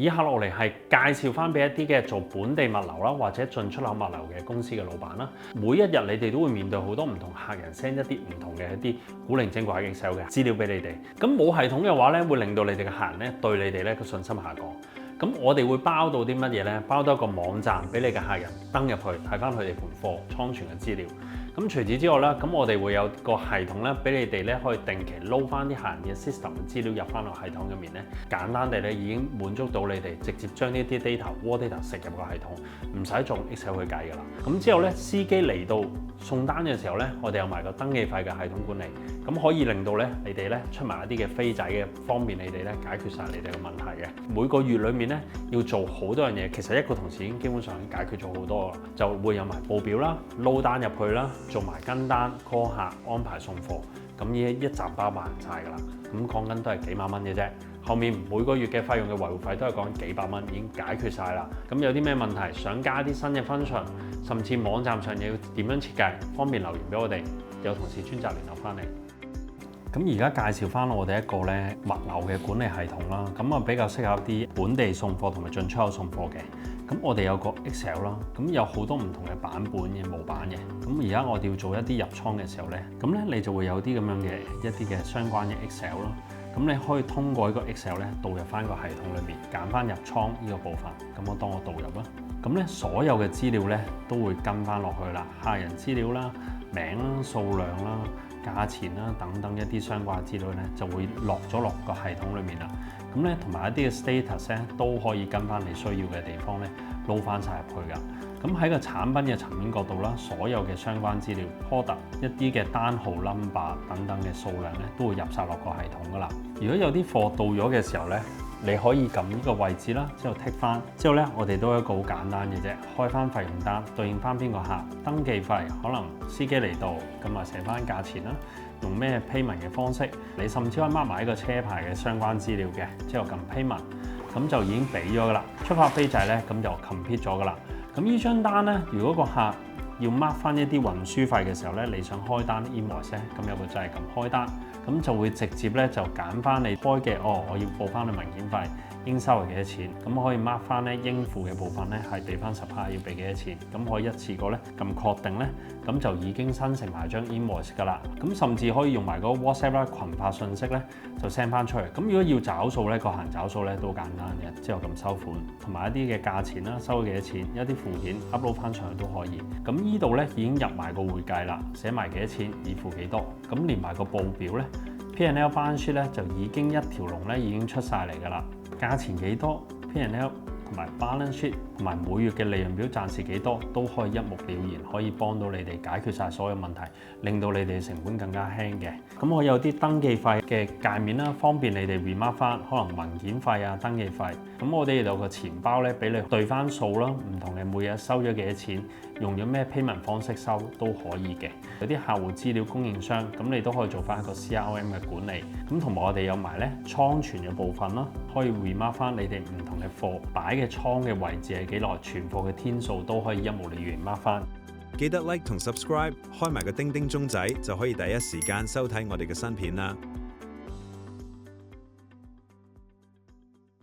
以下落嚟係介紹翻俾一啲嘅做本地物流啦，或者進出口物流嘅公司嘅老闆啦。每一日你哋都會面對好多唔同客人 send 一啲唔同嘅一啲古靈精怪嘅 Excel 嘅資料俾你哋。咁冇系統嘅話咧，會令到你哋嘅客人咧對你哋咧個信心下降。咁我哋會包到啲乜嘢咧？包到一個網站俾你嘅客人登入去睇翻佢哋盤貨倉存嘅資料。咁除此之外咧，咁我哋會有個系統咧，俾你哋咧可以定期撈翻啲客人嘅 system 嘅資料入翻落系統入面咧，簡單地咧已經滿足到你哋直接將呢啲 raw data 食入個系統，唔使做 Excel 去計㗎啦。咁之後咧，司機嚟到送單嘅時候咧，我哋有埋個登記費嘅系統管理，咁可以令到咧你哋咧出埋一啲嘅飛仔嘅，方便你哋咧解決晒你哋嘅問題嘅。每個月裡面咧要做好多樣嘢，其實一個同事已經基本上解決咗好多啦，就會有埋報表啦、撈單入去啦。做埋跟單、call 客、安排送貨，咁呢一站包辦晒㗎啦。咁講緊都係幾萬蚊嘅啫。後面每個月嘅費用嘅維護費都係講幾百蚊，已經解決晒啦。咁有啲咩問題，想加啲新嘅 function，甚至網站上要點樣設計，方便留言俾我哋，有同事專責聯絡翻嚟。咁而家介紹翻我哋一個咧物流嘅管理系統啦，咁啊比較適合啲本地送貨同埋進出口送貨嘅。咁我哋有個 Excel 啦，咁有好多唔同嘅版本嘅模板嘅。咁而家我哋要做一啲入倉嘅時候咧，咁咧你就會有啲咁樣嘅一啲嘅相關嘅 Excel 啦。咁你可以通過呢個 Excel 咧導入翻個系統裏面，揀翻入倉呢個部分。咁我當我導入啦。咁咧所有嘅資料咧都會跟翻落去啦，客人資料啦、名啦、數量啦、價錢啦等等一啲相關資料咧就會落咗落個系統裏面啦。咁咧同埋一啲嘅 status 咧都可以跟翻你需要嘅地方咧撈翻晒入去㗎。咁喺個產品嘅層面角度啦，所有嘅相關資料、product 一啲嘅單號 number 等等嘅數量咧都會入晒落個系統㗎啦。如果有啲貨到咗嘅時候咧，你可以撳呢個位置啦，之後剔翻，之後咧我哋都有一個好簡單嘅啫，開翻費用單，對應翻邊個客，登記費，可能司機嚟到，咁啊寫翻價錢啦，用咩 payment 嘅方式，你甚至可以 mark 埋一個車牌嘅相關資料嘅，之後撳 payment， 咁就已經俾咗㗎啦。出發飛仔咧，咁就 complete 咗㗎啦。咁呢張單咧，如果個客要 mark 翻一啲運輸費嘅時候咧，你想開單 invoice 咧，咁有個掣係撳開單，咁就會直接咧就揀翻你開嘅，我要報翻你文件費，應收係幾多錢，咁可以 mark 翻咧應付嘅部分咧係俾翻supplier要俾幾多錢，咁可以一次過咧撳確定咧，咁就已經生成埋張 invoice 㗎啦。咁甚至可以用埋嗰個 WhatsApp 啦群發信息咧就 send 翻出嚟。咁如果要找數咧，個閒找數咧都好簡單嘅，之後撳收款，同埋一啲嘅價錢啦，收咗幾多錢，一啲附件 upload 翻上去都可以。咁呢度咧已經入埋個會計啦，寫埋幾多錢，已付幾多，咁連埋個報表咧 P&L balance sheet 咧就已經一條龍咧已經出晒嚟㗎啦。價錢幾多 P&L 同埋 balance sheet 同埋每月嘅利潤表暫時幾多都可以一目了然，可以幫到你哋解決晒所有問題，令到你哋成本更加輕嘅。咁我有啲登記費嘅界面啦，方便你哋 remark 翻可能文件費啊、登記費。咁我哋有個錢包咧，俾你對翻數啦，唔同嘅每日收咗幾多錢，用咗咩 payment 方式收都可以嘅。有啲客戶資料供應商，咁你都可以做翻一個 CRM 嘅管理。咁同埋我哋有埋咧倉存嘅部分啦，可以 remark 翻你哋唔同嘅貨擺嘅倉嘅位置係幾耐，存貨嘅天數都可以一目了然 mark 翻。記得 like 同 subscribe， 開埋個叮叮鐘仔就可以第一時間收睇我哋嘅新片啦。